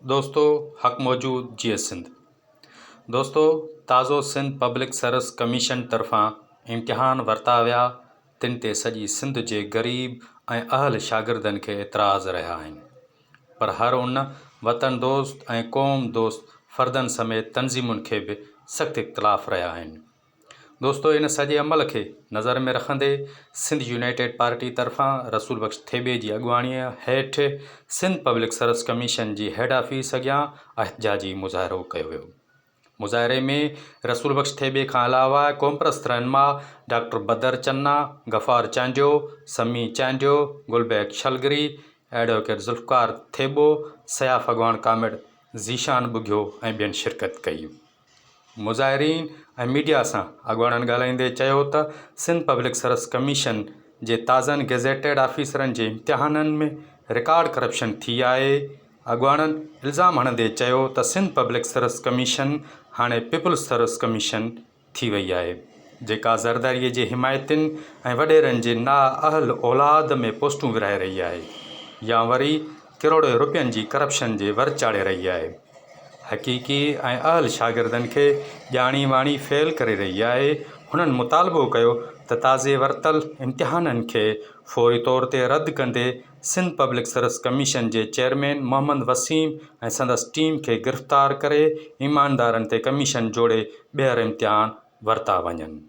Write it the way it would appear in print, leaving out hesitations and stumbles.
दोस्तों, हक़ मौजूद जीएस सिंध। दोस्तों, ताज़ो सिंध पब्लिक सर्विस कमीशन तरफ़ां इम्तिहान वरिता विया तिन ते सॼी सिंध जे ग़रीब ऐं अहल शागिर्दनि खे एतिराज़ रहिया आहिनि, पर हर उन वतन दोस्त ऐं क़ौम दोस्त फ़र्दनि समेत तंज़ीमुनि खे बि सख़्त इख़्तिलाफ़ रहिया आहिनि। दोस्तों, इन सॼे अमल खे नज़र में रखंदे सिंध यूनाइटेड पार्टी तरफ़ां रसूल बख़्श थेबे जी अॻुवाणीअ हेठि सिंध पब्लिक सर्विस कमीशन जी हेड ऑफिस अॻियां एहतजाजी मुज़ाहिरो कयो वियो। मुज़ाहिरे में रसूल बख़्श थेबे खां अलावा क़ौमप्रस्त रहनुमा डॉक्टर बदर चन्ना, गफ़ार चांडियो, समी चांडियो, गुलबैग शलगरी, एडवोकेट ज़ुल्फ़कार थेबो, सयाफ़ अॻवान कामिड ज़ीशान बुघियो ऐं ॿियनि शिरकत कई। मुज़ाहिरीन ऐं मीडिया सां अॻुवाणनि ॻाल्हाईंदे चयो त सिंध पब्लिक सर्विस कमीशन जे ताज़नि गेज़ेटेड ऑफिसरनि जे इम्तिहाननि में रिकॉर्ड करप्शन थी आहे। अॻुवाणनि इल्ज़ाम हणंदे चयो त सिंध पब्लिक सर्विस कमीशन हाणे पीपुल्स सर्विस कमीशन थी वई आहे, जेका ज़रदारीअ जे हिमायतियुनि ऐं वॾेरनि जे नाअहल औलाद में पोस्टूं विरहाए रही आहे, या वरी किरोड़े रुपयनि जी करप्शन जे वर चाढ़े रही आहे। हक़ीक़ी ऐं अहल शागिर्दनि खे ॼाणी वाणी फेल करे रही आहे। हुननि मुतालबो कयो त ताज़े वरितल इम्तिहाननि खे फ़ौरी तौर ते रद्द कंदे सिंध पब्लिक सर्विस कमीशन जे चेयरमैन मोहम्मद वसीम ऐं संदसि टीम खे गिरफ़्तार करे ईमानदारनि ते कमीशन जोड़े ॿीहर इम्तिहान वरिता वञनि।